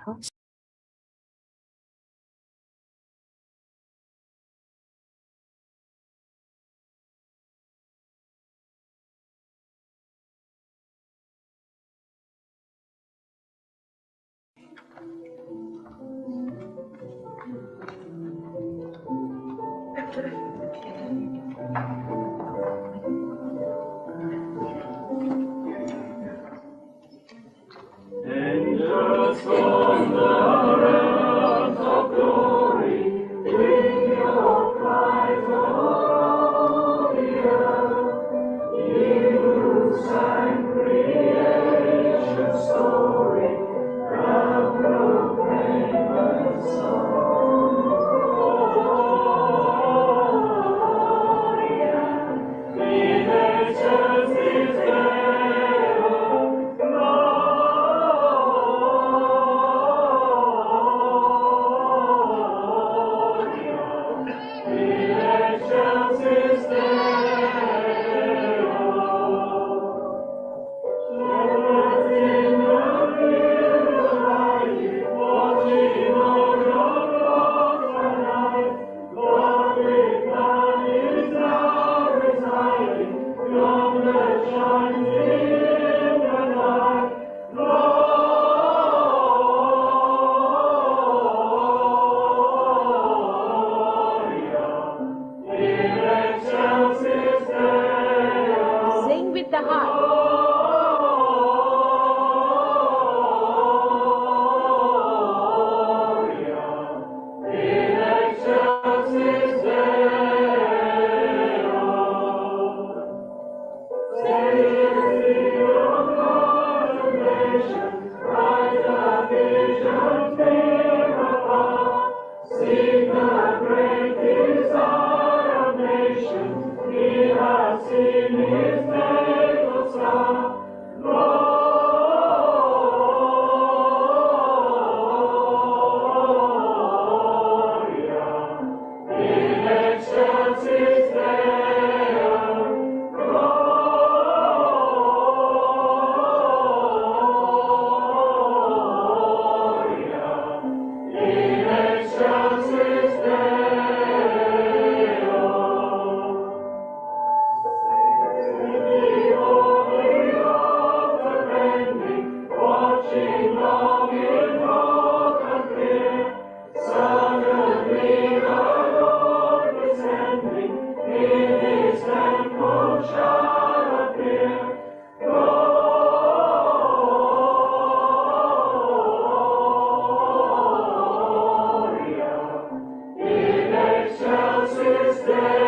Angels from the realms of glory, bring your cries o'er the earth. You sang creation's story, and proclaim the song. The nations this day,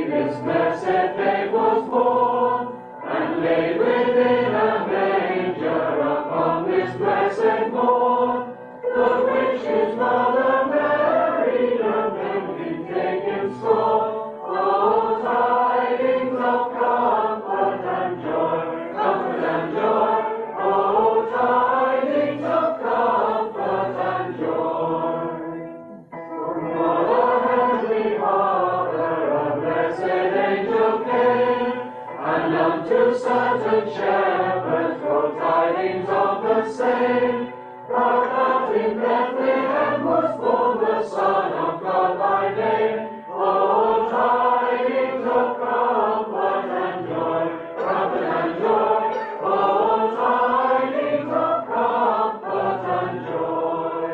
This blessed babe was born. laid within a manger upon this blessed morn. The witch's mother Mary, and then did take in store. Oh, tidings of comfort and joy, comfort and joy. Oh, tidings of comfort and joy. For the heavenly Father, a blessed angel came, and unto certain shepherds brought tidings of the same. That in Bethlehem was born the Son of God by name. Oh, tidings of comfort and joy, comfort and joy. Oh, tidings of comfort and joy.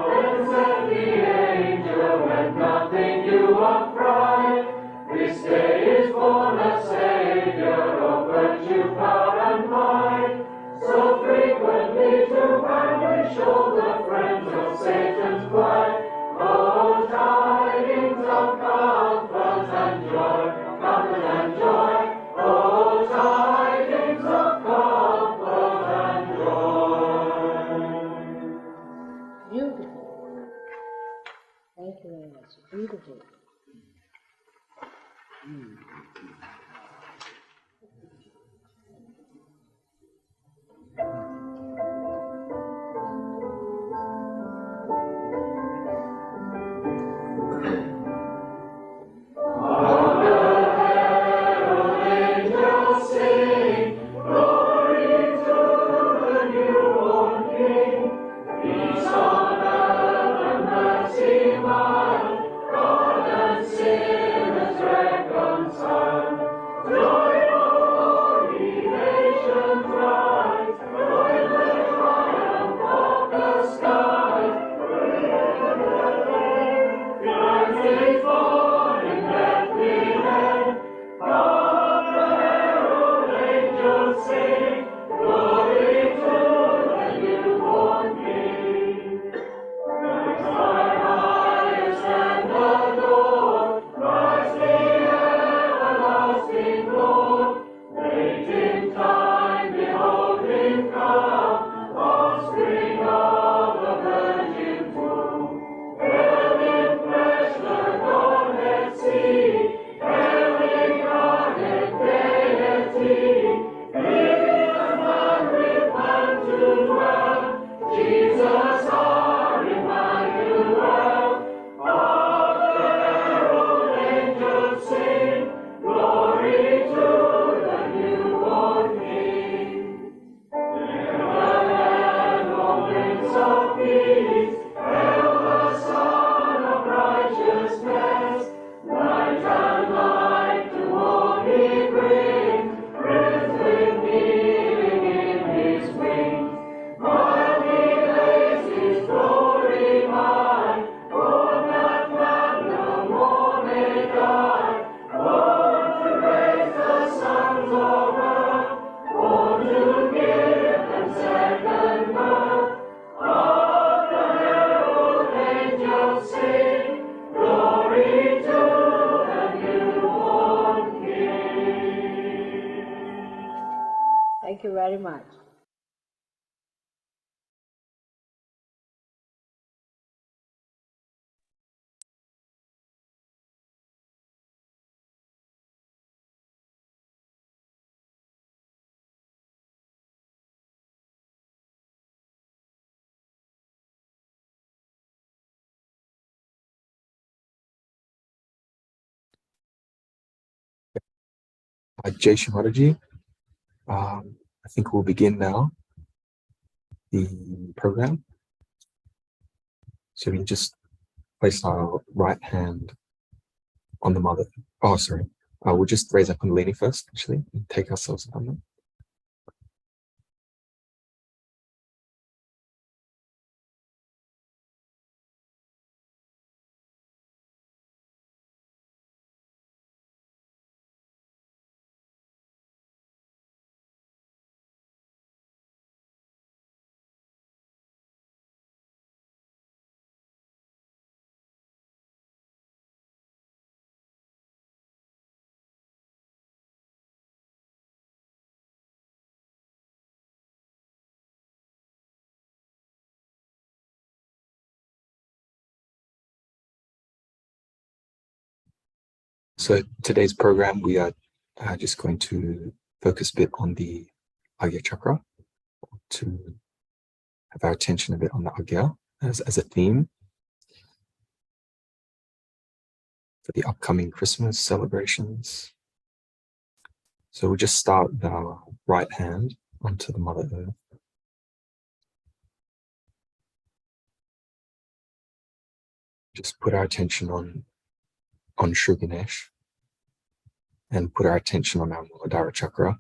Then said the angel, let nothing you of pride. This day is born a Savior of virtue, power, and might. So frequently to vanquish all the friends of Satan's plight. Oh, tidings of comfort and joy, comfort and joy. Oh, tidings of comfort and joy. Beautiful. Thank you very much. Beautiful. Thank you very much. Shri Mataji. I think we'll begin now the program. So we just place our right hand on the mother. Oh, sorry. We'll just raise our Kundalini first, actually, and take ourselves upon them. So today's program, we are just going to focus a bit on the Agya Chakra, to have our attention a bit on the Agya as a theme for the upcoming Christmas celebrations. So we'll just start with our right hand onto the Mother Earth. Just put our attention on Shri Ganesh and put our attention on our Muladhara Chakra.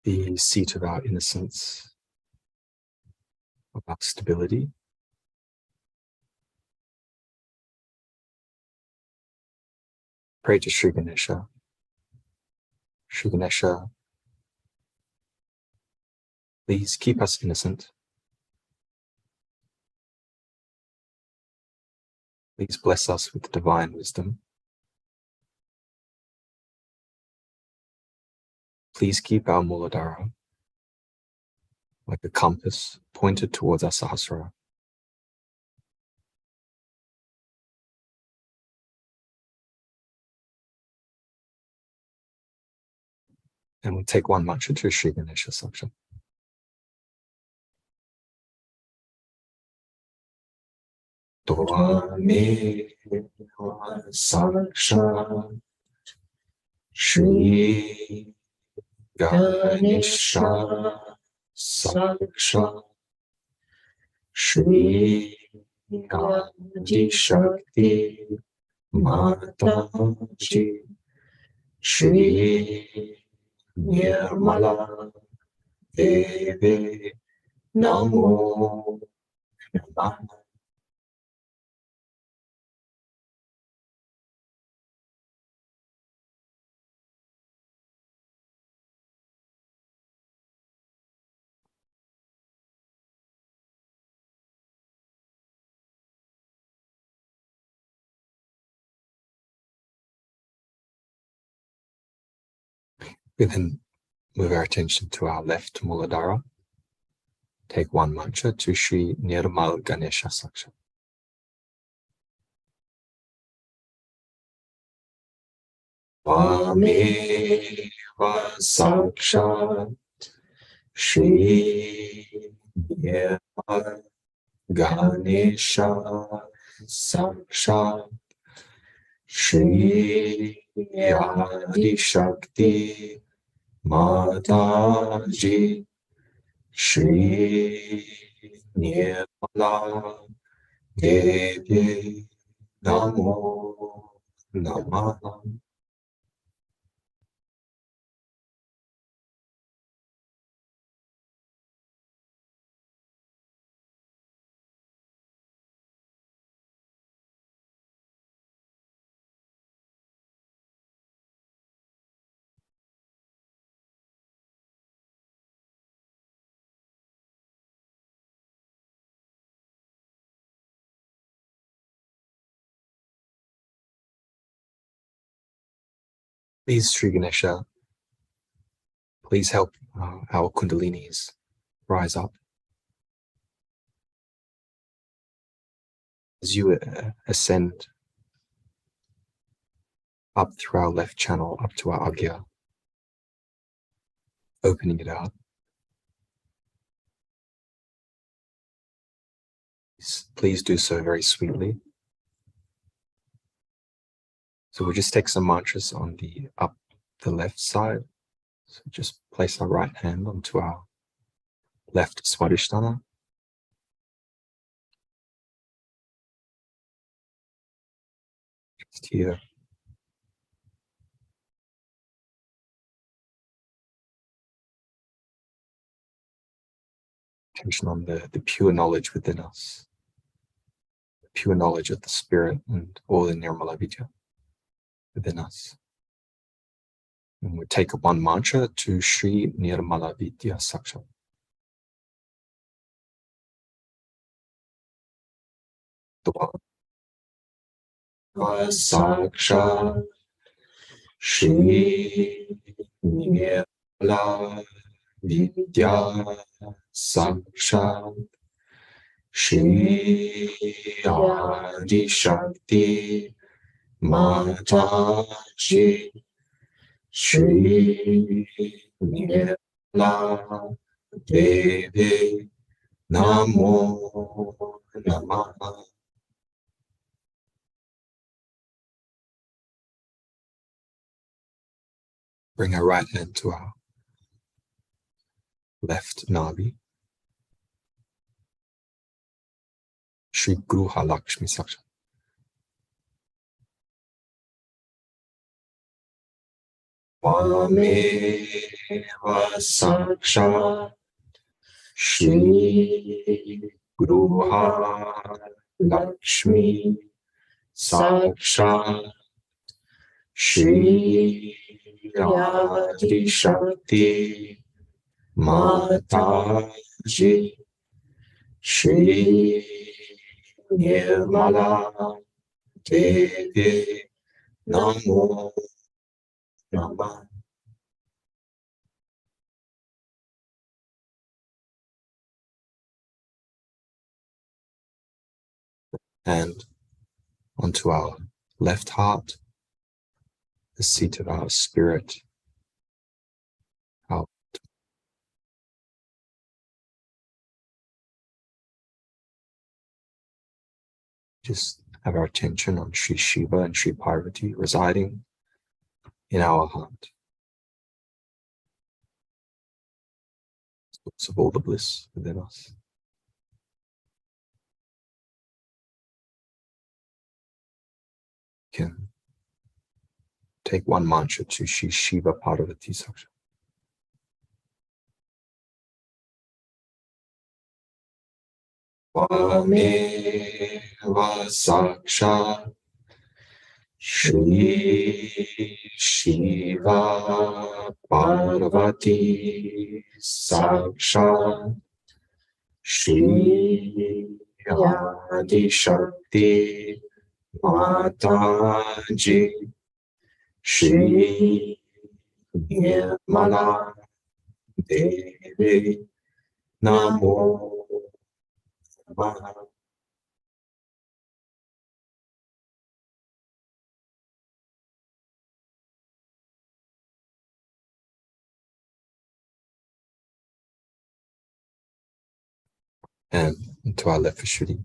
The seat of our innocence, of our stability. Pray to Shri Ganesha. Shri Ganesha, please keep us innocent. Please bless us with divine wisdom. Please keep our Muladhara like a compass pointed towards our Sahasrara. And we'll take one mantra to Shri Ganesha Saksha. Tvame Saksha Shri Ganesha Saksha Shri Adi Shakti Mataji Shri Nirmala Devi Namo Namah. We then move our attention to our left Muladhara. Take one mantra to Shri Nirmal Ganesha Saksha. Vame Saksha Shri Nirmal Ganesha Saksha Shri Adi Shakti Mataji Shri Nirmala Devi Namo Namah. Please, Shri Ganesha, please help our Kundalinis rise up. As you ascend up through our left channel, up to our Agya, opening it out. Please do so very sweetly. So we'll just take some mantras on the left side. So just place our right hand onto our left Swadhisthana. Just here. Attention on the pure knowledge within us. The pure knowledge of the spirit and all the Nirmala Vidya within us. And we take up one mantra to Shri Nirmala Vidya Saksha. Saksha Shri Nirmala Vidya Saksha Shri Adi Shakti Mataji Shri Nirmala Devi Namo Namaha. Bring our right hand to our left navi. Shri Gruha Lakshmi Saksha. Vameva Saksha Shri Gruha Lakshmi Saksha Shri Adi Shakti Mataji Shri Nirmala Devi Namo Namaha. And onto our left heart, the seat of our spirit, our just have our attention on Sri Shiva and Sri Parvati residing in our heart. Source of all the bliss within us. You can take one mantra to Sri Shiva Parvati Saksha. Vameva Saksha Shri Shiva Parvati Saksha Shri Adi Shakti Mataji Shri Nirmala Devi Namo Namaha. And into our left Vishuddhi.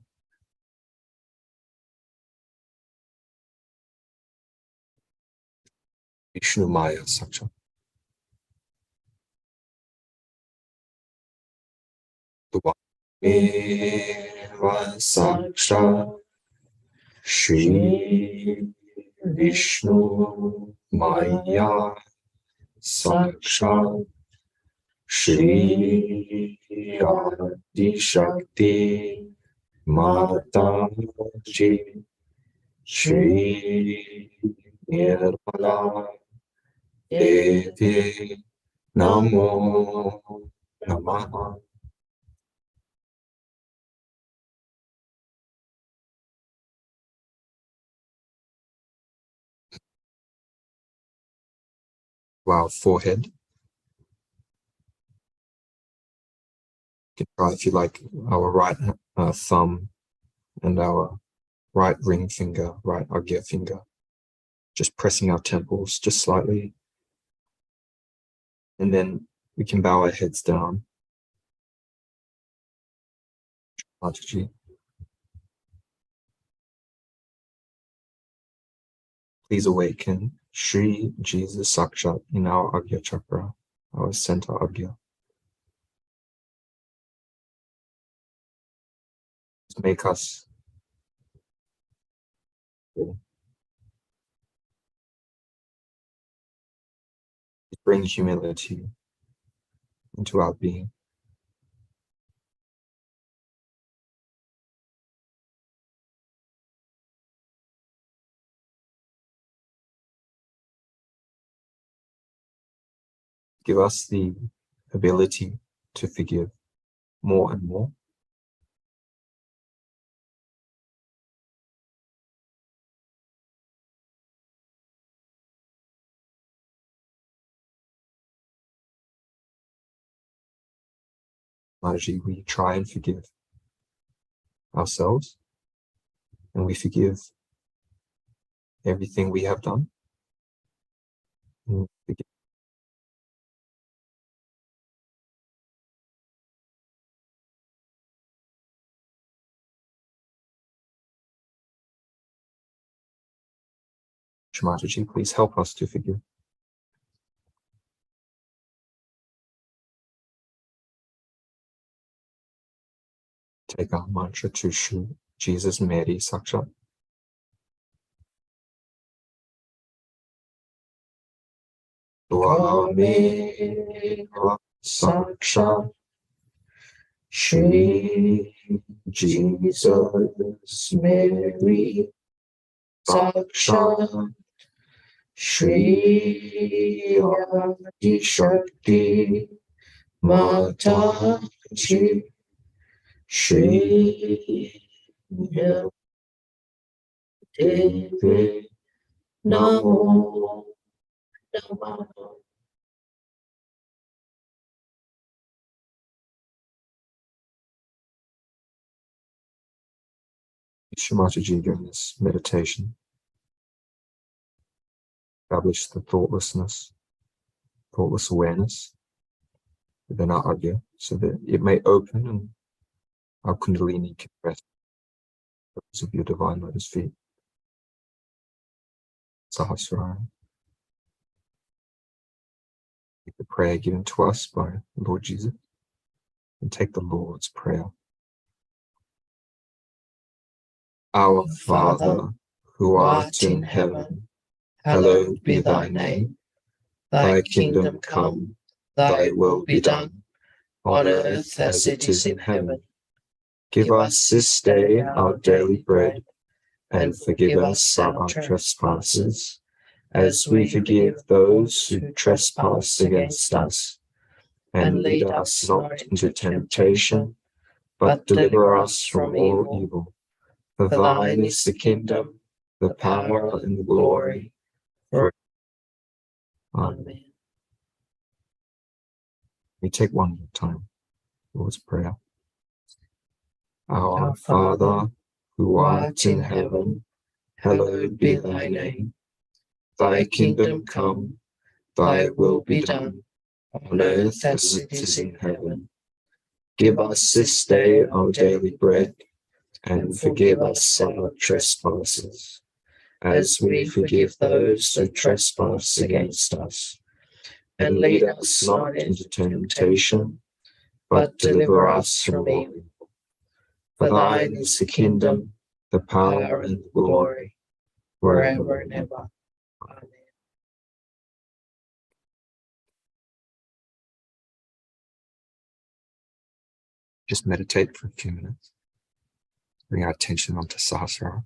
Vishnu Maya Saksha. Dvameva Saksha Shri Vishnu Maya Saksha Shri Adi Shakti Mataji Shri Nirmala Devi Namo Namaha. Our forehead. You can try, if you like, our right thumb and our right ring finger, right Agya finger, just pressing our temples just slightly. And then we can bow our heads down. Mataji. Please awaken Shri Jesus Sakshat in our Agya chakra, our center Agya. Make us bring humility into our being. Give us the ability to forgive more and more. Mataji, we try and forgive ourselves, and we forgive everything we have done. And we forgive Shri Mataji, please help us to forgive. Take our mantra to Shri Jesus Mary Sakshat. Swami Sakshat Shri Jesus Mary Sakshat Shri Adi Shakti Mataji Shri Devi Namo Namah. Shri Mataji, during this meditation, establish the thoughtless awareness within our Agya, so that it may open and our Kundalini can rest of your divine lotus feet. Sahasrara. Take the prayer given to us by Lord Jesus, and take the Lord's Prayer. Our Father, who art in heaven, hallowed be thy name. Thy kingdom come, thy will be done, on earth as it is in heaven. Give us this day our daily bread, and forgive us our trespasses, as we forgive those who trespass against us. And lead us not into temptation, but deliver us from all evil. For thine is the kingdom, the power, and the glory, forever. Amen. We take one more time, Lord's Prayer. Our Father, who art in heaven, hallowed be thy name. Thy kingdom come, thy will be done, on earth as it is in heaven. Give us this day our daily bread, and forgive us our trespasses, as we forgive those who trespass against us. And lead us not into temptation, but deliver us from evil. For thine is the kingdom, the power, and the glory, forever and ever. Amen. Just meditate for a few minutes. Bring our attention onto Sahasrara.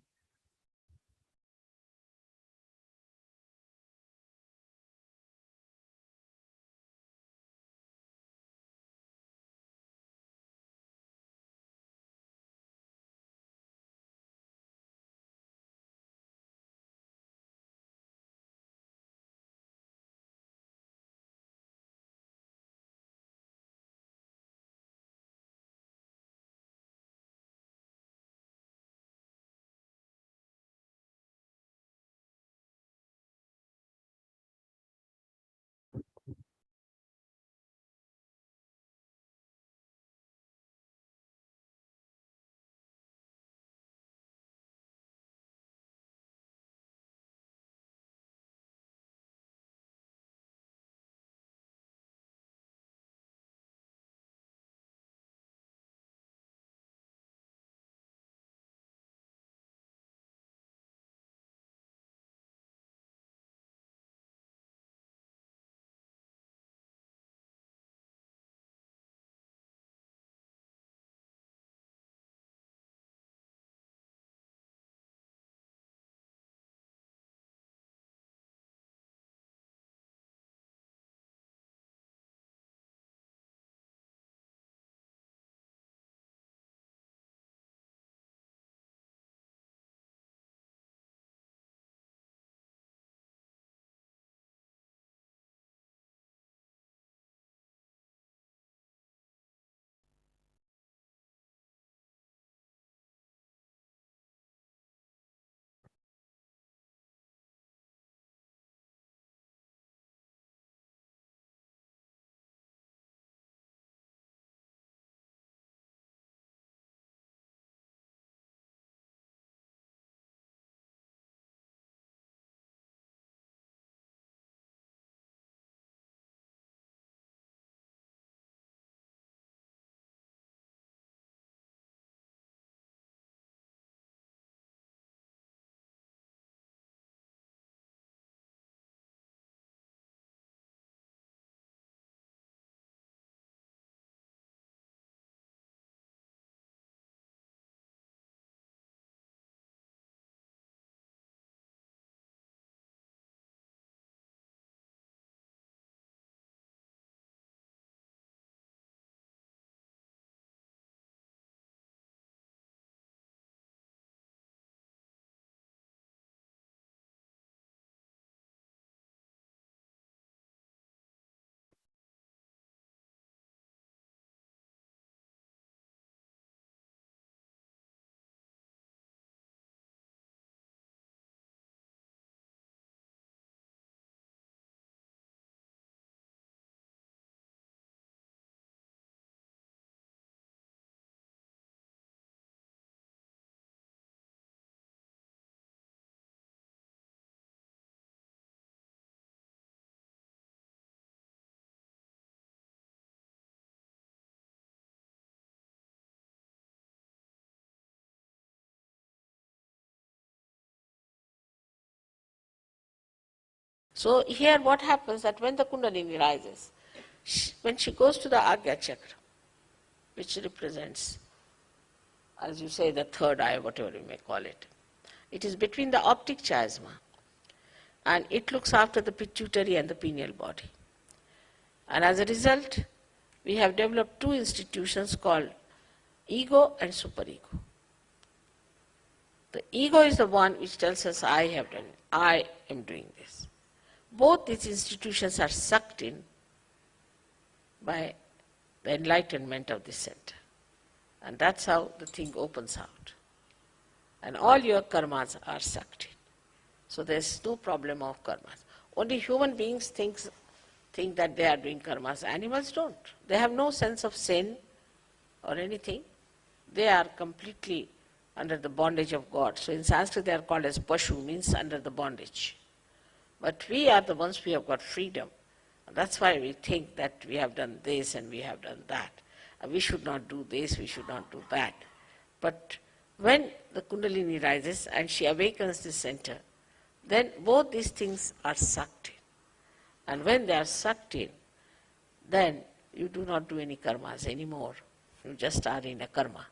So here what happens that when the Kundalini rises, when she goes to the Agya Chakra, which represents, as you say, the third eye, whatever you may call it, it is between the optic chiasma and it looks after the pituitary and the pineal body. And as a result, we have developed two institutions called ego and superego. The ego is the one which tells us, I have done it, I am doing this. Both these institutions are sucked in by the enlightenment of this center. And that's how the thing opens out. And all your karmas are sucked in. So there's no problem of karmas. Only human beings think that they are doing karmas. Animals don't. They have no sense of sin or anything. They are completely under the bondage of God. So in Sanskrit they are called as pashu, means under the bondage. But we are the ones who have got freedom. That's why we think that we have done this and we have done that. We should not do this, we should not do that. But when the Kundalini rises and she awakens the center, then both these things are sucked in. And when they are sucked in, then you do not do any karmas anymore. You just are in a karma.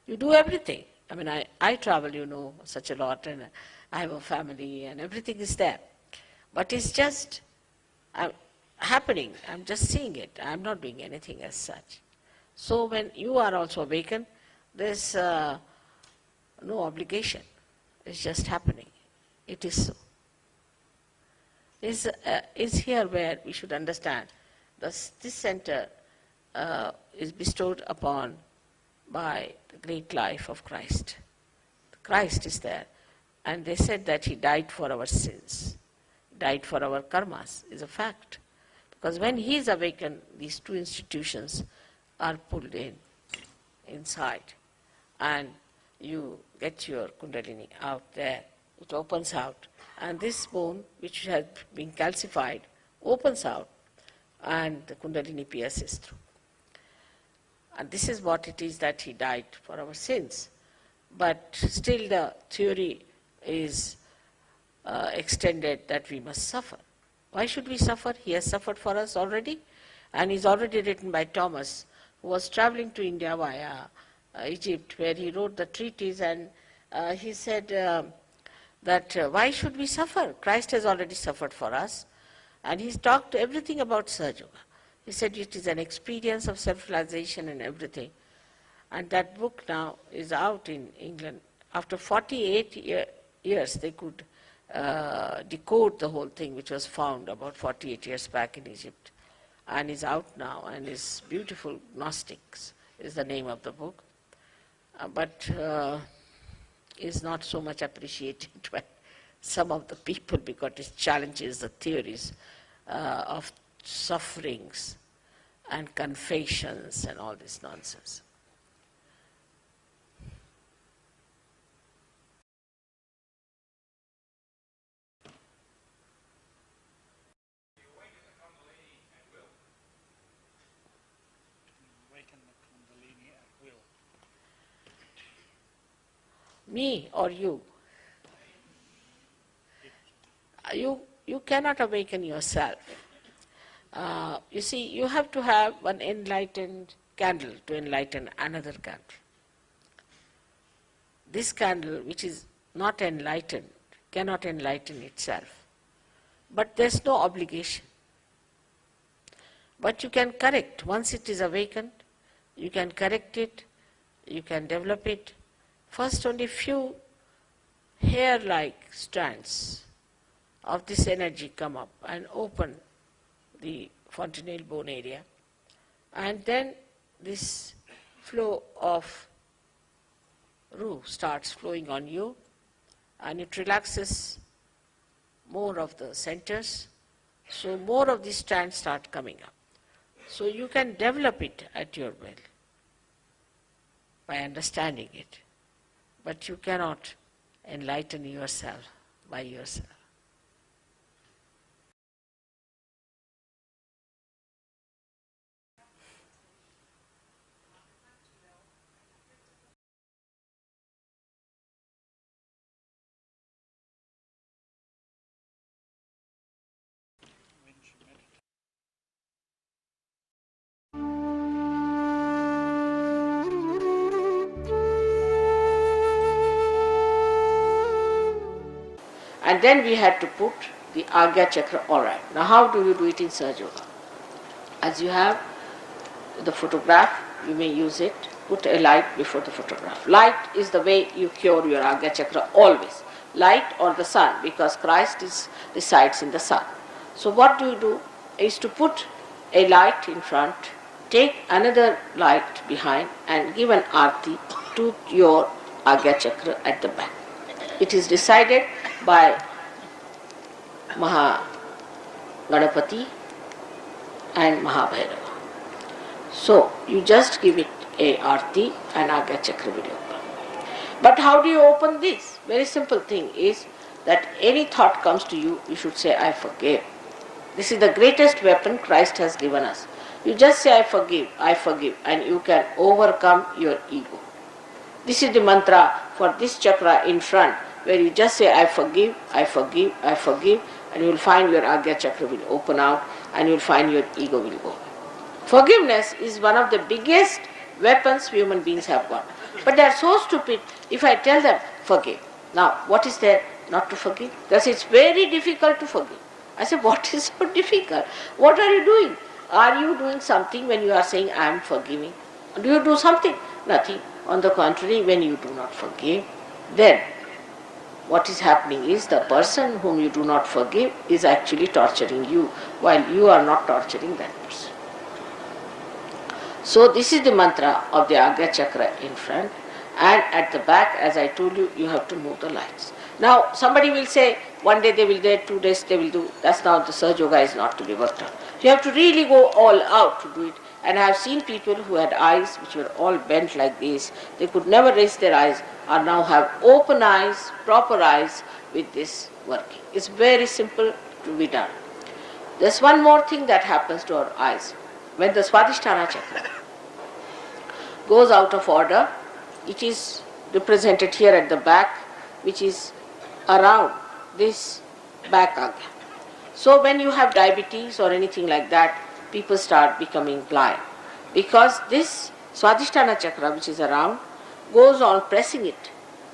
You do everything. I mean, I travel, such a lot, and I have a family, and everything is there. But it's just happening. I'm just seeing it. I'm not doing anything as such. So when you are also awakened, there's no obligation. It's just happening. It is so. Is here where we should understand this center is bestowed upon by the great life of Christ. Christ is there. And they said that he died for our sins, died for our karmas, is a fact. Because when he is awakened, these two institutions are pulled inside. And you get your Kundalini out there. It opens out. And this bone, which has been calcified, opens out. And the Kundalini pierces through. And this is what it is that he died for our sins. But still the theory is extended that we must suffer. Why should we suffer? He has suffered for us already. And is already written by Thomas, who was traveling to India via Egypt, where he wrote the treatise, and he said that why should we suffer? Christ has already suffered for us. And he's talked everything about Sahaja Yoga. He said it is an experience of self-realization and everything. And that book now is out in England. After 48 years, they could decode the whole thing, which was found about 48 years back in Egypt. And is out now, and is beautiful. Gnostics is the name of the book. But is not so much appreciated by some of the people because it challenges the theories of sufferings and confessions and all this nonsense. Me or you? You cannot awaken yourself. You see, you have to have one enlightened candle to enlighten another candle. This candle, which is not enlightened, cannot enlighten itself. But there's no obligation. But you can correct. Once it is awakened, you can correct it, you can develop it. First, only few hair-like strands of this energy come up and open the fontanelle bone area. And then this flow of Ru starts flowing on you, and it relaxes more of the centers. So more of these strands start coming up. So you can develop it at your will by understanding it. But you cannot enlighten yourself by yourself. And then we had to put the Agya Chakra. Alright, now how do you do it in Sahaja Yoga? As you have the photograph, you may use it. Put a light before the photograph. Light is the way you cure your Agya Chakra always. Light or the sun, because Christ resides in the sun. So what do? Is to put a light in front, take another light behind and give an arti to your Agya Chakra at the back. It is decided by Maha Ganapati and Mahabhairava. So you just give it a arti and Agya Chakra will open. But how do you open this? Very simple thing is that any thought comes to you, you should say, I forgive. This is the greatest weapon Christ has given us. You just say, I forgive, and you can overcome your ego. This is the mantra for this chakra in front, where you just say, I forgive, and you will find your Agya Chakra will open out, and you will find your ego will go. Forgiveness is one of the biggest weapons human beings have got. But they are so stupid if I tell them, forgive. Now, what is there not to forgive? Because it's very difficult to forgive. I say, what is so difficult? What are you doing? Are you doing something when you are saying, I am forgiving? Do you do something? Nothing. On the contrary, when you do not forgive, then what is happening is the person whom you do not forgive is actually torturing you, while you are not torturing that person. So this is the mantra of the Agya Chakra in front, and at the back, as I told you, you have to move the lights. Now somebody will say, one day they will do, 2 days they will do. That's now the Sahaja Yoga is not to be worked on. You have to really go all out to do it. And I have seen people who had eyes which were all bent like this. They could never raise their eyes, or now have open eyes, proper eyes with this working. It's very simple to be done. There's one more thing that happens to our eyes. When the Swadhisthana Chakra goes out of order, it is represented here at the back, which is around this back Agya. So when you have diabetes or anything like that, people start becoming blind. Because this Swadhisthana Chakra, which is around, goes on pressing it.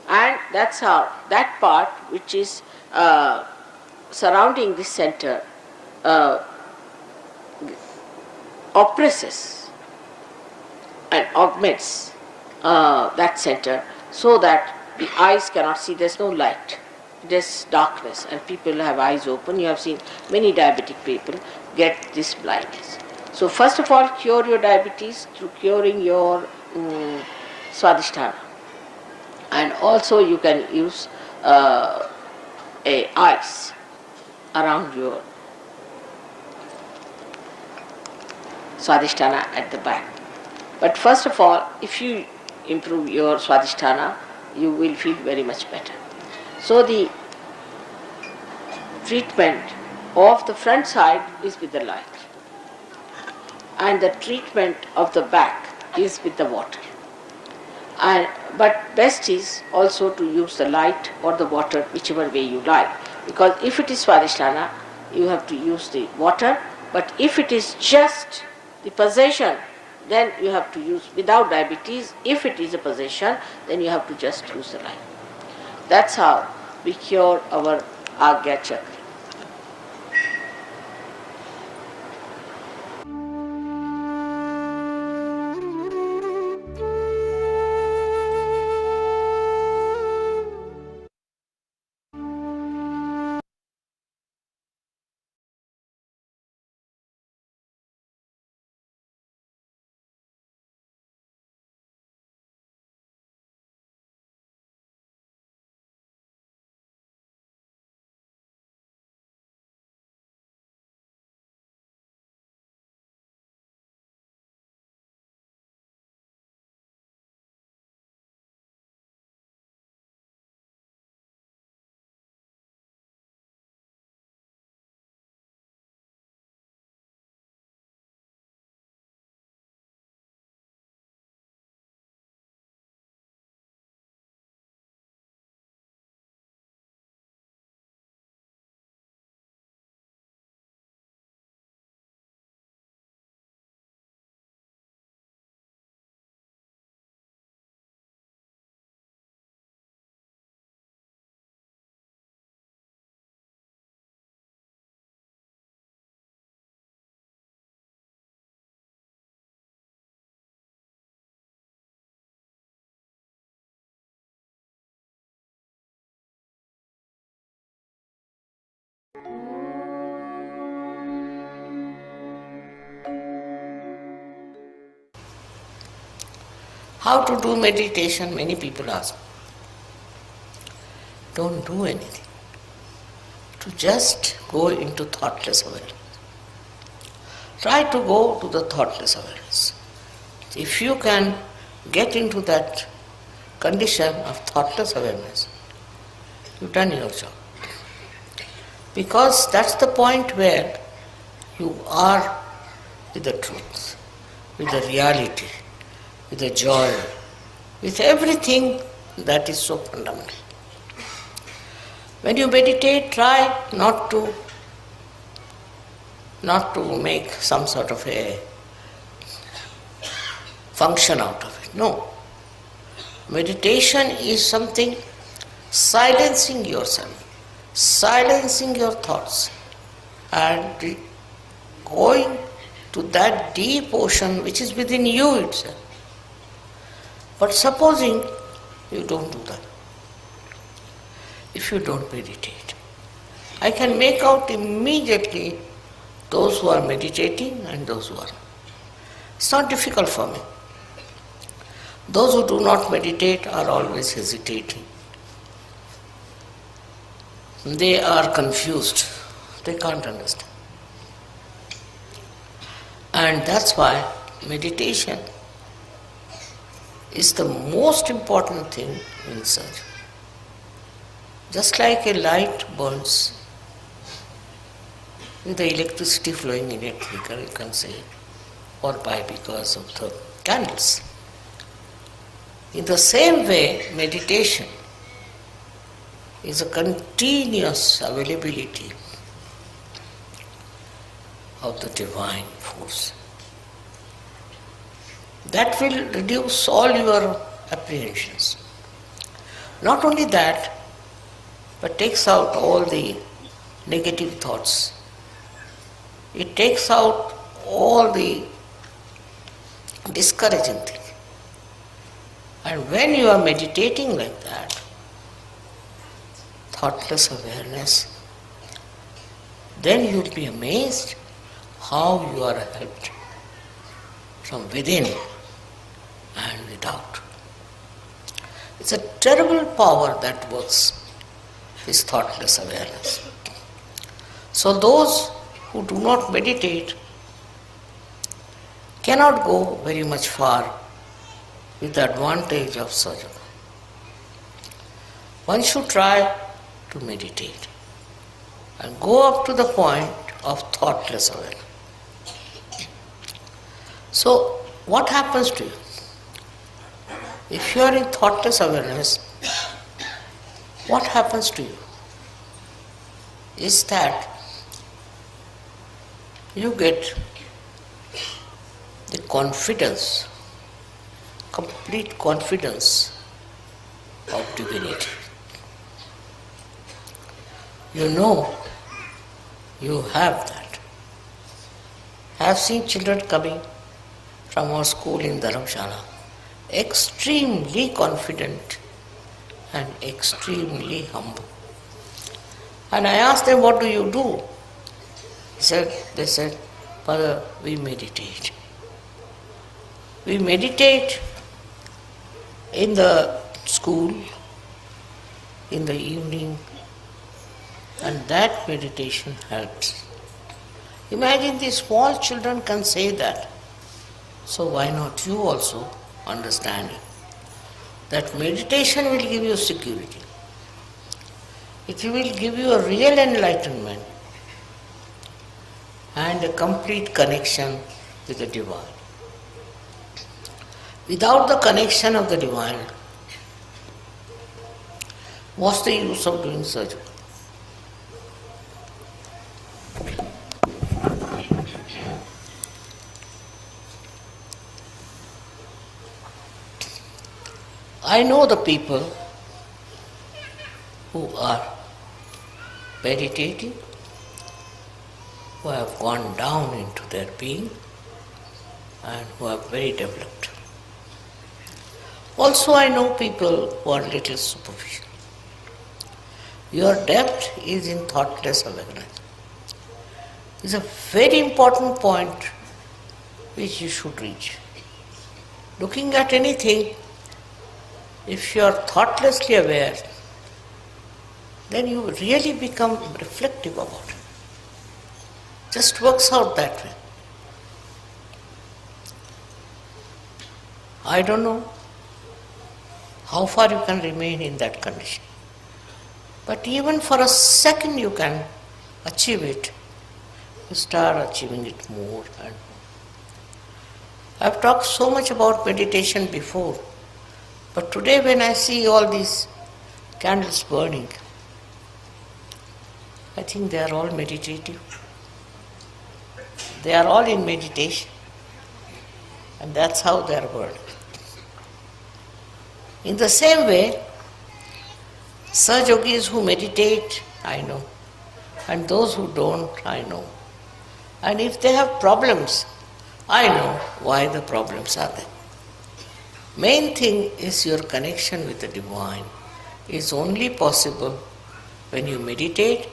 And that's how that part which is surrounding this center oppresses and augments that center, so that the eyes cannot see. There's no light. There's darkness, and people have eyes open. You have seen many diabetic people get this blindness. So first of all, cure your diabetes through curing your Swadhisthana. And also you can use a ice around your Swadhisthana at the back. But first of all, if you improve your Swadhisthana, you will feel very much better. So the treatment of the front side is with the light, and the treatment of the back is with the water. But best is also to use the light or the water, whichever way you like. Because if it is Swadhisthana, you have to use the water. But if it is just the possession, then you have to use without diabetes. If it is a possession, then you have to just use the light. That's how we cure our Agya Chakra. How to do meditation? Many people ask. Don't do anything. To just go into thoughtless awareness. Try to go to the thoughtless awareness. If you can get into that condition of thoughtless awareness, you've done your job. Because that's the point where you are with the truth, with the reality, with the joy, with everything that is so fundamental. When you meditate, try not to make some sort of a function out of it. No. Meditation is something silencing yourself, silencing your thoughts, and going to that deep ocean which is within you itself. But supposing you don't do that, if you don't meditate, I can make out immediately those who are meditating and those who are. It's not difficult for me. Those who do not meditate are always hesitating. They are confused. They can't understand. And that's why meditation is the most important thing in search. Just like a light burns with the electricity flowing in it, you can say, or by because of the candles. In the same way, meditation is a continuous availability of the divine force. That will reduce all your apprehensions. Not only that, but takes out all the negative thoughts. It takes out all the discouraging things. And when you are meditating like that, thoughtless awareness, then you will be amazed how you are helped from within and without. It's a terrible power that works, this thoughtless awareness. So those who do not meditate cannot go very much far with the advantage of Sahaja. One should try to meditate and go up to the point of thoughtless awareness. So, what happens to you? If you are in thoughtless awareness, what happens to you is that you get the confidence, complete confidence of divinity. You know you have that. I have seen children coming from our school in Dharamshala, extremely confident and extremely humble. And I asked them, what do you do? They said, Father, we meditate. We meditate in the school, in the evening, and that meditation helps. Imagine these small children can say that. So why not you also understand that meditation will give you security. It will give you a real enlightenment and a complete connection with the divine. Without the connection of the divine, what's the use of doing surgery? I know the people who are meditating, who have gone down into their being and who are very developed. Also I know people who are little superficial. Your depth is in thoughtless awareness. It's a very important point which you should reach. Looking at anything, if you are thoughtlessly aware, then you really become reflective about it. Just works out that way. I don't know how far you can remain in that condition. But even for a second you can achieve it. You start achieving it more and more. I've talked so much about meditation before, but today when I see all these candles burning, I think they are all meditative. They are all in meditation, and that's how they are burning. In the same way, Sahaja Yogis who meditate, I know, and those who don't, I know. And if they have problems, I know why the problems are there. Main thing is your connection with the Divine is only possible when you meditate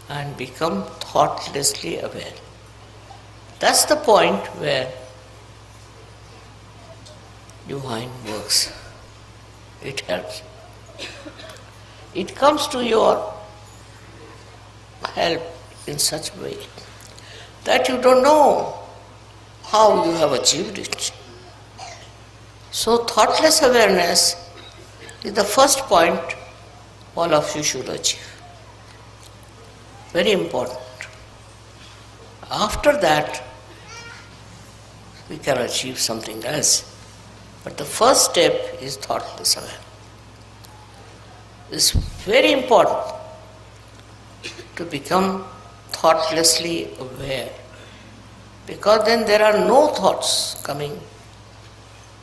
and become thoughtlessly aware. That's the point where Divine works. It helps. It comes to your help in such a way that you don't know how you have achieved it. So thoughtless awareness is the first point all of you should achieve. Very important. After that, we can achieve something else. But the first step is thoughtless awareness. It's very important to become thoughtlessly aware, because then there are no thoughts coming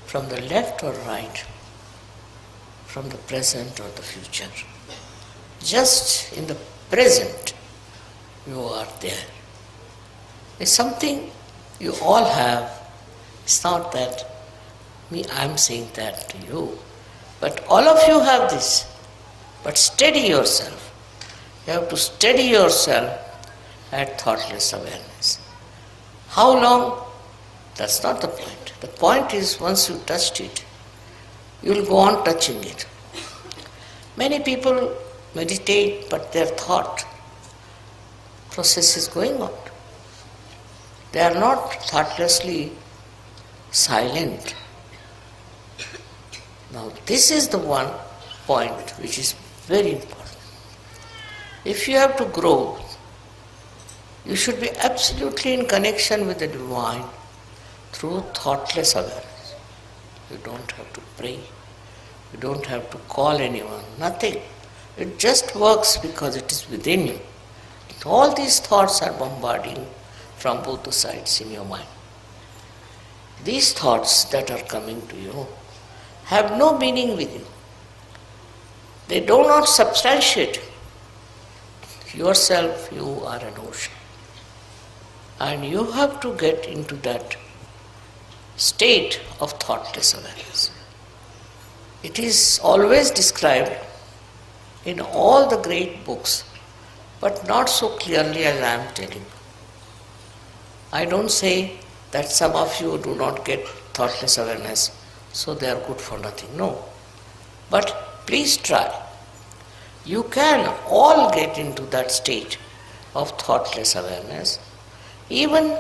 from the left or right, from the present or the future. Just in the present you are there. It's something you all have. It's not that I'm saying that to you, but all of you have this. But steady yourself. You have to steady yourself at thoughtless awareness. How long? That's not the point. The point is once you touched it, you will go on touching it. Many people meditate, but their thought process is going on. They are not thoughtlessly silent. Now this is the one point which is very important. If you have to grow, you should be absolutely in connection with the Divine through thoughtless awareness. You don't have to pray, you don't have to call anyone, nothing. It just works because it is within you. All these thoughts are bombarding from both the sides in your mind. These thoughts that are coming to you have no meaning with you. They do not substantiate yourself. You are an ocean. And you have to get into that state of thoughtless awareness. It is always described in all the great books, but not so clearly as I am telling you. I don't say that some of you do not get thoughtless awareness, so they are good for nothing. No. But please try. You can all get into that state of thoughtless awareness. Even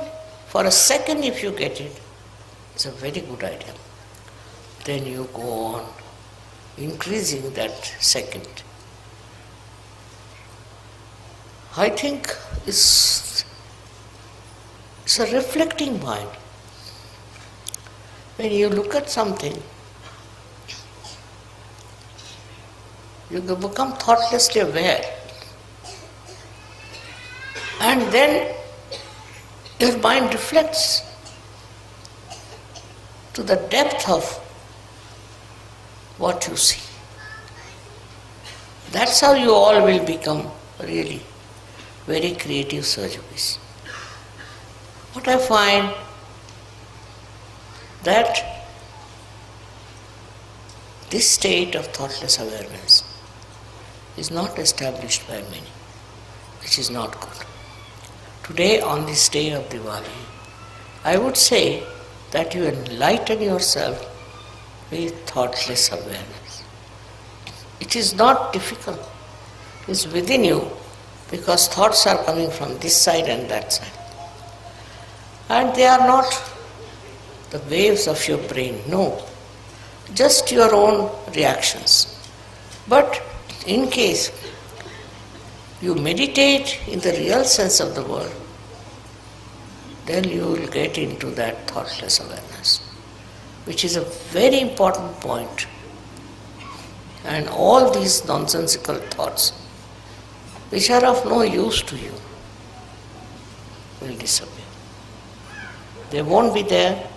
for a second if you get it, it's a very good idea. Then you go on increasing that second. I think it's a reflecting mind. When you look at something, you become thoughtlessly aware. And then your mind reflects to the depth of what you see. That's how you all will become really very creative Sahaja Yogis. What I find that this state of thoughtless awareness is not established by many, which is not good. Today, on this day of Diwali, I would say that you enlighten yourself with thoughtless awareness. It is not difficult. It is within you, because thoughts are coming from this side and that side. And they are not the waves of your brain, no, just your own reactions. But in case you meditate in the real sense of the word, then you will get into that thoughtless awareness, which is a very important point. And all these nonsensical thoughts, which are of no use to you, will disappear. They won't be there,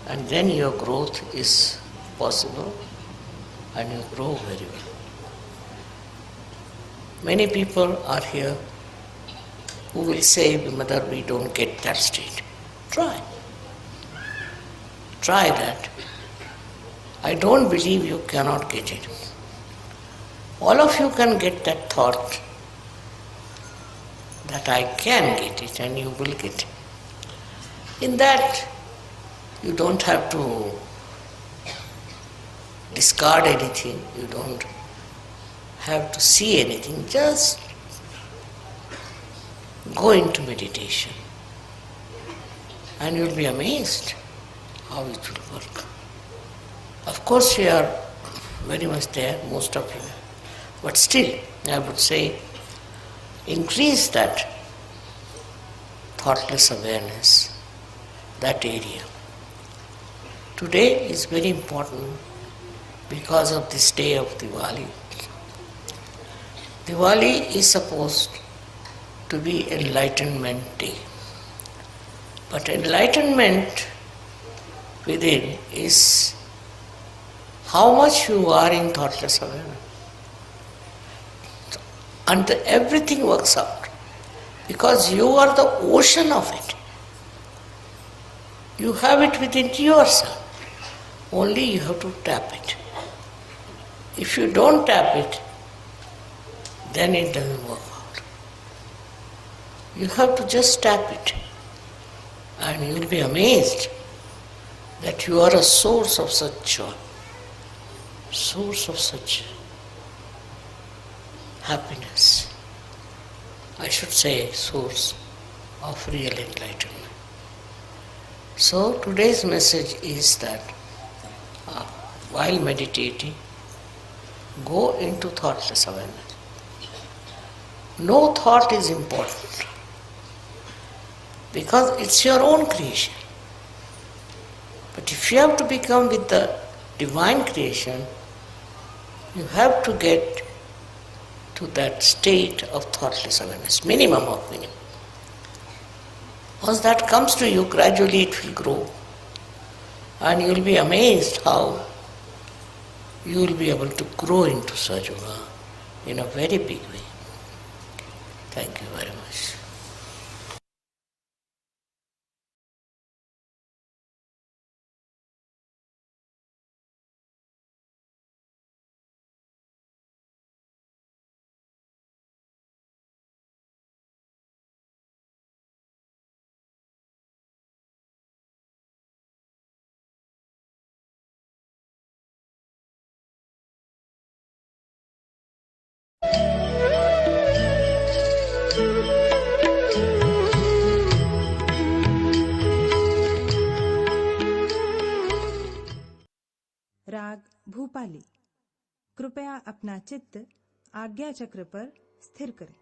and then your growth is possible, and you grow very well. Many people are here who will say, Mother, we don't get that state. Try. Try that. I don't believe you cannot get it. All of you can get that thought that I can get it, and you will get it. In that, you don't have to discard anything, you don't have to see anything, just go into meditation and you'll be amazed how it will work. Of course, you are very much there, most of you, but still, I would say, increase that thoughtless awareness, that area. Today is very important because of this day of Diwali. Diwali is supposed to be Enlightenment Day. But enlightenment within is how much you are in thoughtless awareness. And everything works out because you are the ocean of it. You have it within yourself. Only you have to tap it. If you don't tap it, then it doesn't work out. You have to just tap it, and you will be amazed that you are a source of such joy, source of such happiness. I should say source of real enlightenment. So today's message is that while meditating, go into thoughtless awareness. No thought is important because it's your own creation. But if you have to become with the divine creation, you have to get to that state of thoughtless awareness, minimum of minimum. Once that comes to you, gradually it will grow. And you will be amazed how you will be able to grow into Sahaja Yoga in a very big way. Thank you very much. राग भूपाली। कृपया अपना चित्त आज्ञा चक्र पर स्थिर करें।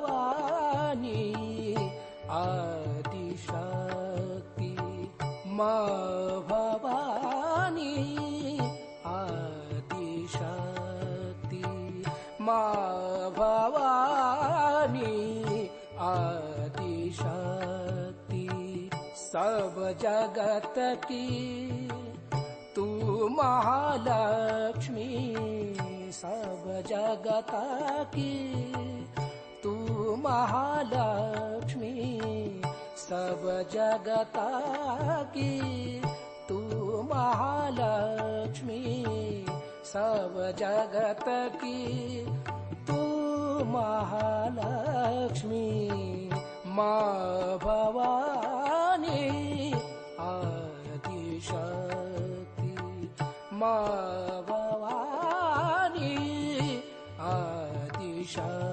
भवानी आदिशक्ति माँ भवानी आदिशक्ति माँ भवानी आदिशक्ति सब जगत की तू महालक्ष्मी सब जगत की तू महालक्ष्मी सब जगत की तू महालक्ष्मी सब जगत की तू महालक्ष्मी माँ भवानी आदिशक्ति माँ भवानी आदिशक्ति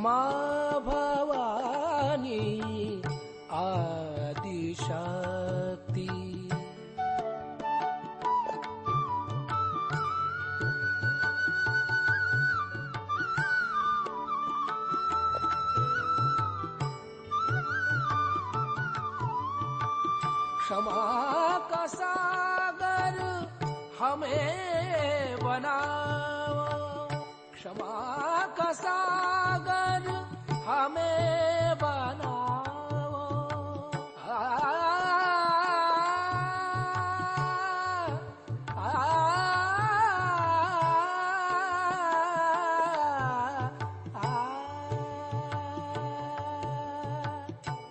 माँ भवानी आदिशक्ति क्षमा का सागर हमें बनाओ क्षमा का सागर हमें बनाओ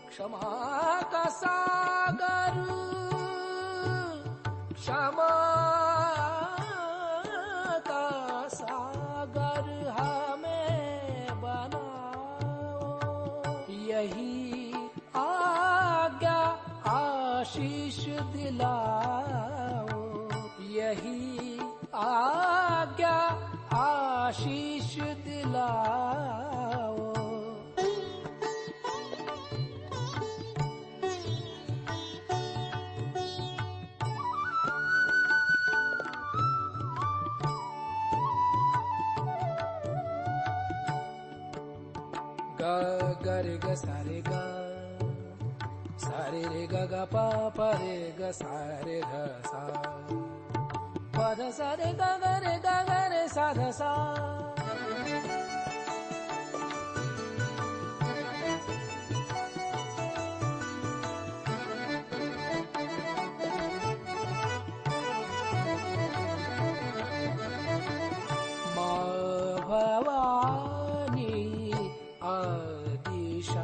क्षमा का सागर क्षमा का सागर हमें बनाओ यही आज्ञा आशीष दिलाओ यही आज्ञा आशीष दिलाओ ग रे ग सारे ग सारे रे ग ग प रे ग सारे ध सा प ध सा रे ग रे ग रे सा ध सा माँ Bhavani Adishakti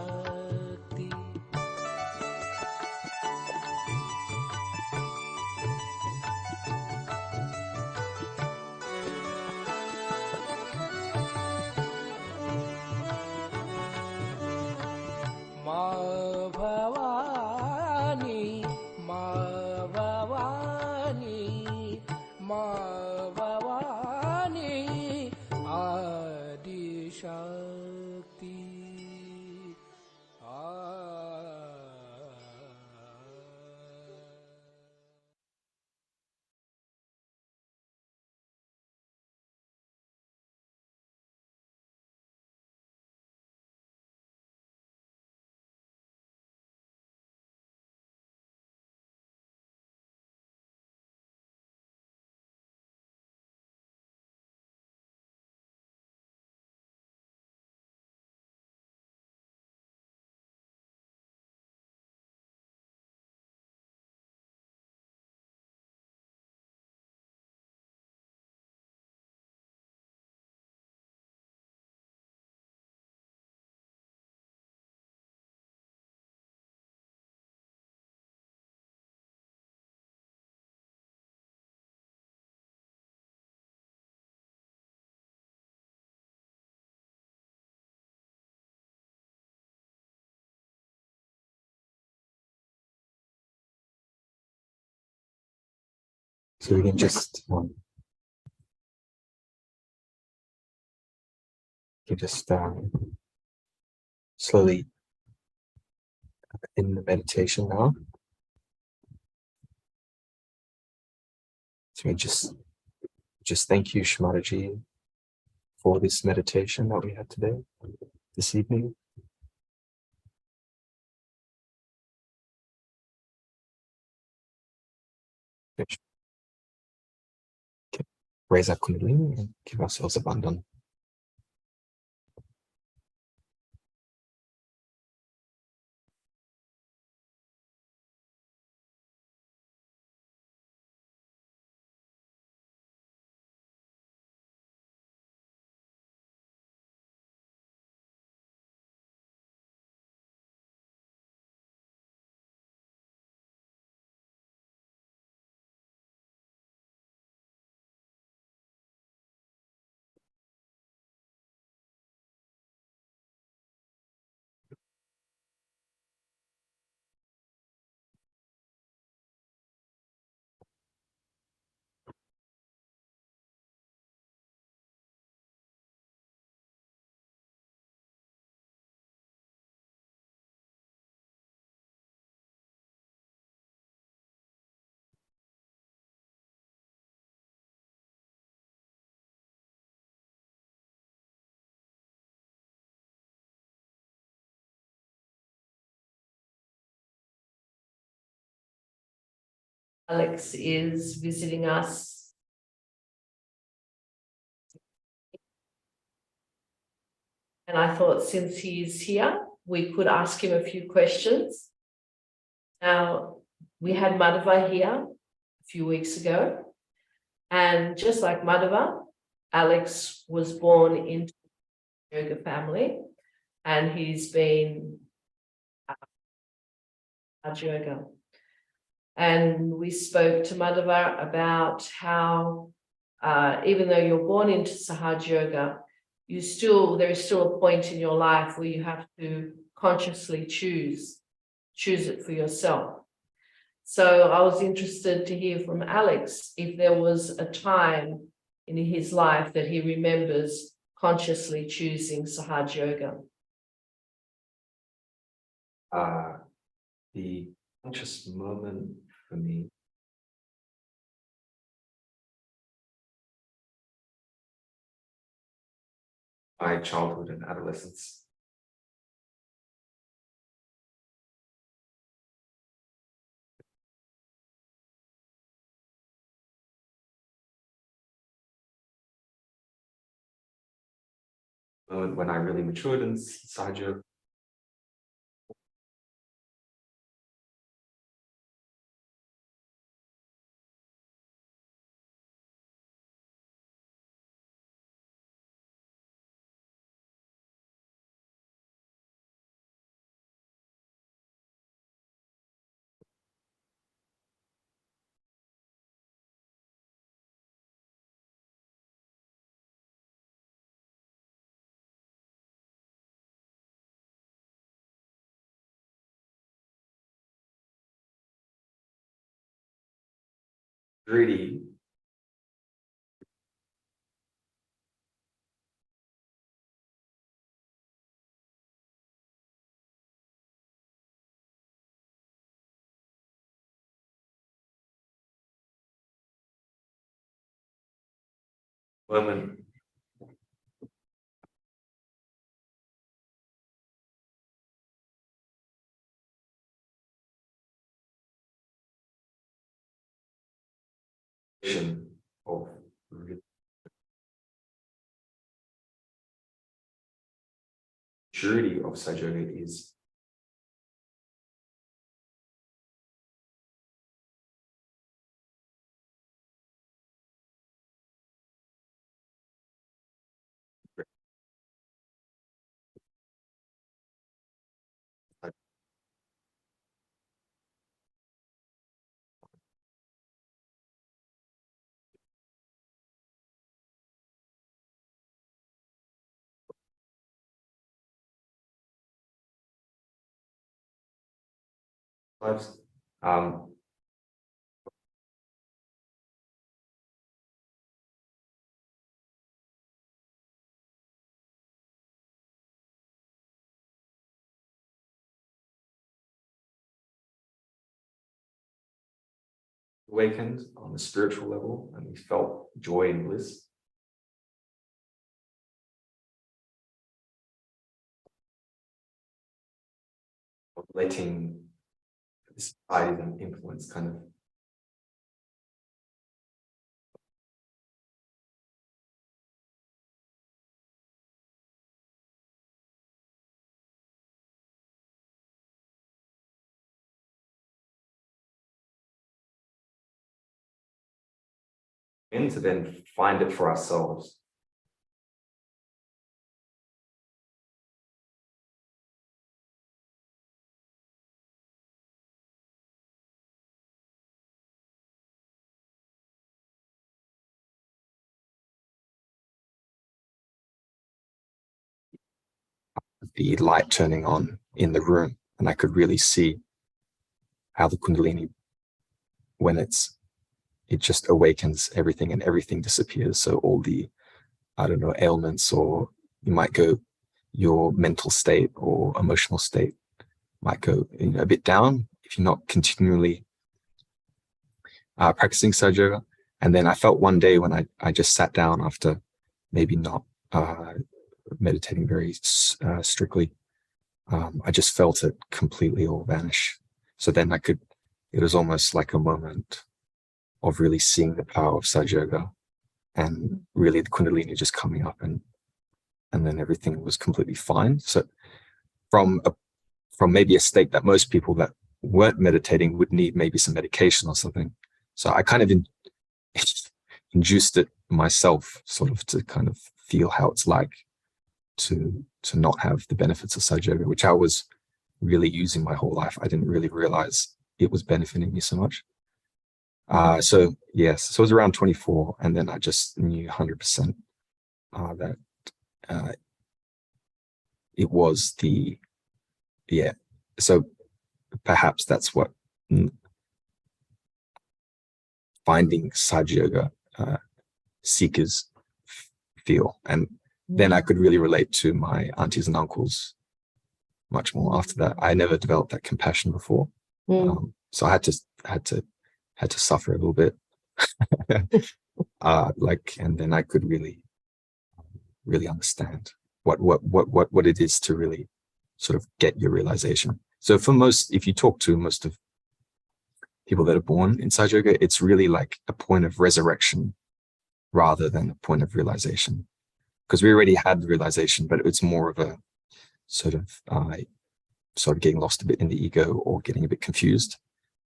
So we can just slowly in the meditation now. So we just thank you, Shri Mataji, for this meditation that we had today, this evening. Okay. Raise our Kundalini and give ourselves abandon. Alex is visiting us. And I thought since he's here, we could ask him a few questions. Now, we had Madhava here a few weeks ago. And just like Madhava, Alex was born into a yoga family. And he's been Sahaja Yoga. And we spoke to Madhava about how even though you're born into Sahaja Yoga, there is still a point in your life where you have to consciously choose it for yourself. So I was interested to hear from Alex if there was a time in his life that he remembers consciously choosing Sahaja Yoga. The conscious moment for me my childhood and adolescence. Moment when I really matured in Sahaja. Really moment of maturity of Sahaja Yoga is um awakened on the spiritual level, and we felt joy and bliss. Of letting this society and influence kind of and to then find it for ourselves. The light turning on in the room, and I could really see how the Kundalini, when it just awakens everything and everything disappears. So all the, I don't know, ailments, or you might go, your mental state or emotional state might go, a bit down if you're not continually practicing Sahaja Yoga. And then I felt one day when I just sat down after maybe not meditating very strictly, I just felt it completely all vanish. So then it was almost like a moment of really seeing the power of Sahaja Yoga, and really the Kundalini just coming up, and then everything was completely fine. So from maybe a state that most people that weren't meditating would need maybe some medication or something. So I kind of induced it myself, sort of to kind of feel how it's like to not have the benefits of Sahaja Yoga, which I was really using my whole life. I didn't really realize it was benefiting me so much. So yes, so it was around 24, and then I just knew 100% that it was so perhaps that's what finding Sahaja Yoga seekers feel. And then I could really relate to my aunties and uncles much more after that. I never developed that compassion before. So I had to suffer a little bit. And then I could really understand what it is to really sort of get your realization. So if you talk to most of people that are born in Sahaja Yoga, it's really like a point of resurrection rather than a point of realization. Because we already had the realization, but it's more of a sort of getting lost a bit in the ego or getting a bit confused.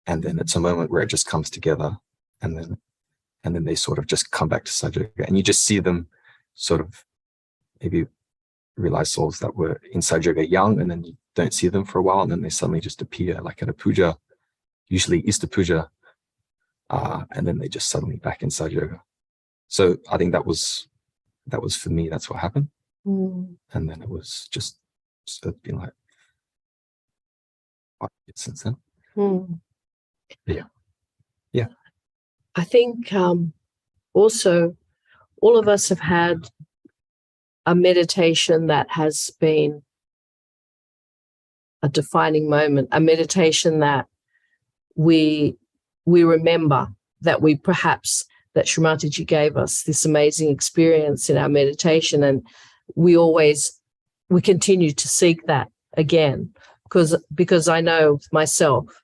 And then it's a moment where it just comes together, and then they sort of just come back to Sahaja Yoga, and you just see them sort of maybe realize souls that were in Sahaja Yoga young, and then you don't see them for a while, and then they suddenly just appear, like at a puja, usually Easter puja, and then they just suddenly back in Sahaja Yoga. So I think that was for me, that's what happened. And then it was just been like 5 years since then. Yeah. I think also all of us have had a meditation that has been a defining moment, a meditation that we remember, that Shri Mataji gave us this amazing experience in our meditation, and we continue to seek that again, because I know myself,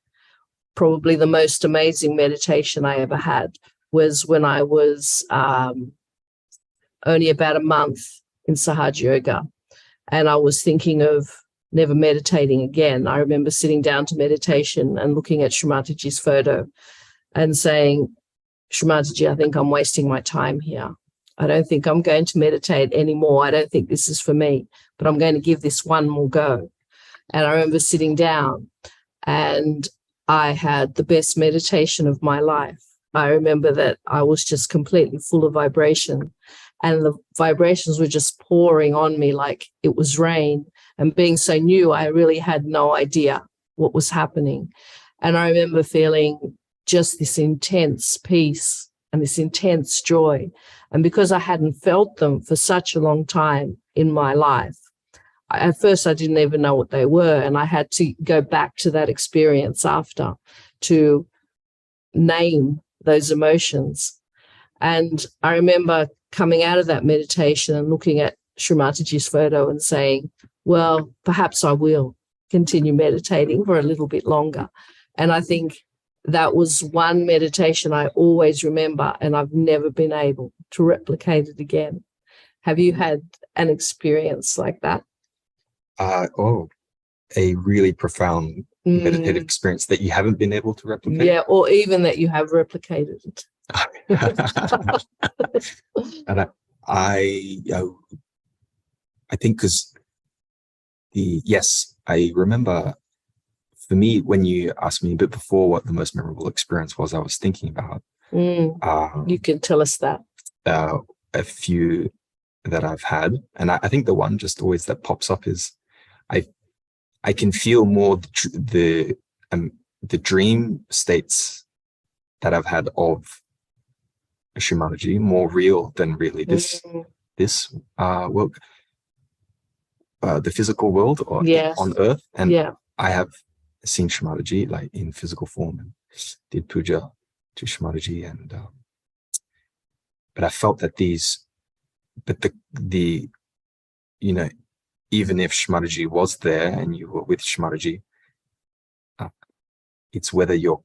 probably the most amazing meditation I ever had was when I was only about a month in Sahaja Yoga, and I was thinking of never meditating again. I remember sitting down to meditation and looking at Shri Mataji's photo and saying, Shri Mataji, I think I'm wasting my time here. I don't think I'm going to meditate anymore. I don't think this is for me, but I'm going to give this one more go. And I remember sitting down, and I had the best meditation of my life. I remember that I was just completely full of vibration, and the vibrations were just pouring on me like it was rain. And being so new, I really had no idea what was happening. And I remember feeling just this intense peace and this intense joy. And because I hadn't felt them for such a long time in my life, at first I didn't even know what they were. And I had to go back to that experience after to name those emotions. And I remember coming out of that meditation and looking at Shri Mataji's photo and saying, well, perhaps I will continue meditating for a little bit longer. And I think that was one meditation I always remember, and I've never been able to replicate it again. Have you had an experience like that? A really profound meditative experience that you haven't been able to replicate? Yeah, or even that you have replicated it. And I think because I remember, for me, when you asked me a bit before what the most memorable experience was, I was thinking about. You can tell us that. A few that I've had, and I think the one just always that pops up is I can feel more the dream states that I've had of Shri Mataji more real than really this world, the physical world or on earth. And I have seen Shri Mataji like in physical form and did puja to Shri Mataji, and but I felt that the even if Shri Mataji was there and you were with Shri Mataji, it's whether your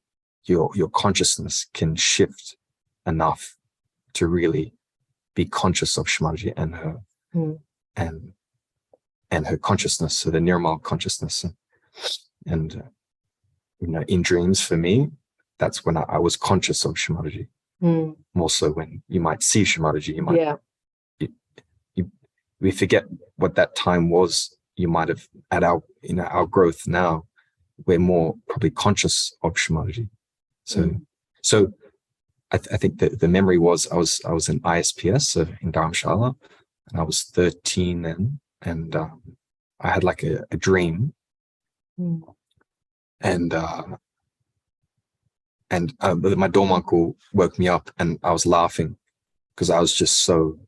consciousness can shift enough to really be conscious of Shri Mataji and her and her consciousness, so the Nirmal consciousness, and in dreams for me, that's when I was conscious of Shri Mataji. More so when you might see Shri Mataji, you might we forget what that time was. You might have at our growth now, we're more probably conscious of Shri Mataji. So I think that the memory was I was in ISPS, so in Dharamshala, and I was 13 then, and I had like a dream, and my dorm uncle woke me up, and I was laughing because I was just so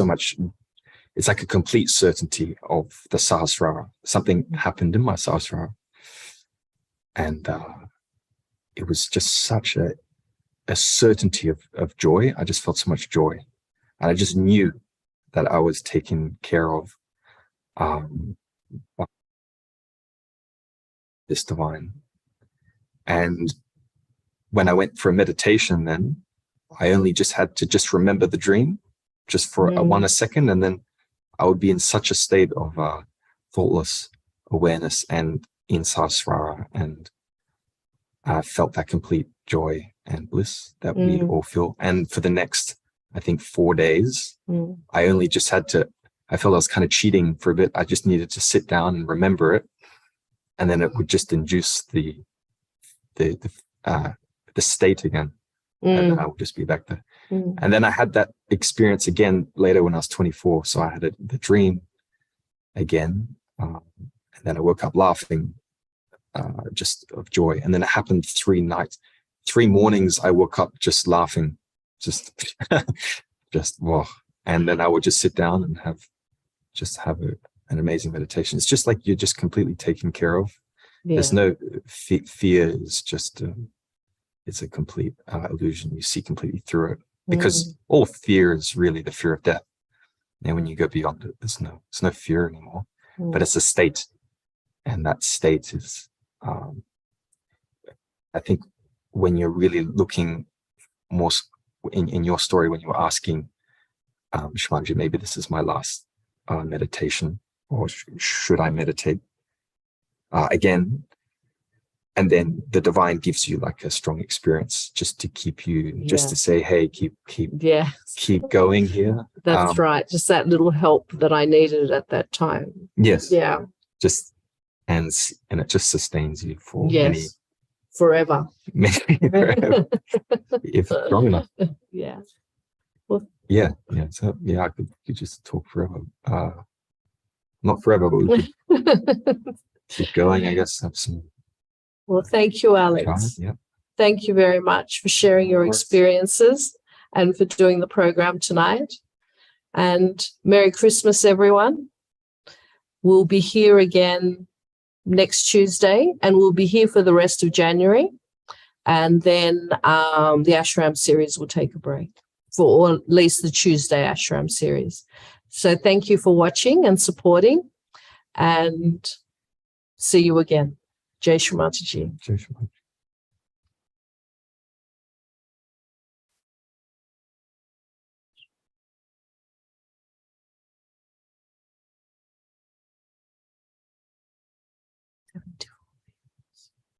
much. It's like a complete certainty of the Sahasrara. Something happened in my Sahasrara, and it was just such a certainty of joy. I just felt so much joy, and I just knew that I was taken care of by this divine. And when I went for a meditation, then I only just had to just remember the dream just for a second, and then I would be in such a state of thoughtless awareness and in Sahasrara, and I felt that complete joy and bliss that we all feel. And for the next, I think 4 days, I only just had to, I felt I was kind of cheating for a bit. I just needed to sit down and remember it, and then it would just induce the state again, and I would just be back there. And then I had that experience again later when I was 24. So I had the dream again, and then I woke up laughing, just of joy. And then it happened 3 mornings. I woke up just laughing, just whoa. And then I would just sit down and have an amazing meditation. It's just like you're just completely taken care of. There's no fear. It's just it's a complete illusion. You see completely through it, because all fear is really the fear of death. And when you go beyond it, there's no fear anymore. But it's a state, and that state is, I think, when you're really looking more in your story, when you were asking, Shri Mataji, maybe this is my last meditation, or should I meditate again? And then the divine gives you like a strong experience just to keep you, just to say, hey, keep going here. That's right. Just that little help that I needed at that time. Yes. Yeah. Just and it just sustains you for forever. Forever. If strong enough. Yeah. Well, yeah. So I could just talk forever. Not forever, but we could keep going, I guess. Have some. Well, thank you, Alex. Yeah. Thank you very much for sharing your experiences and for doing the program tonight. And Merry Christmas, everyone. We'll be here again next Tuesday, and we'll be here for the rest of January. And then the Ashram series will take a break, or at least the Tuesday Ashram series. So thank you for watching and supporting, and see you again. Jai Shri Mataji. Jai Shri Mataji.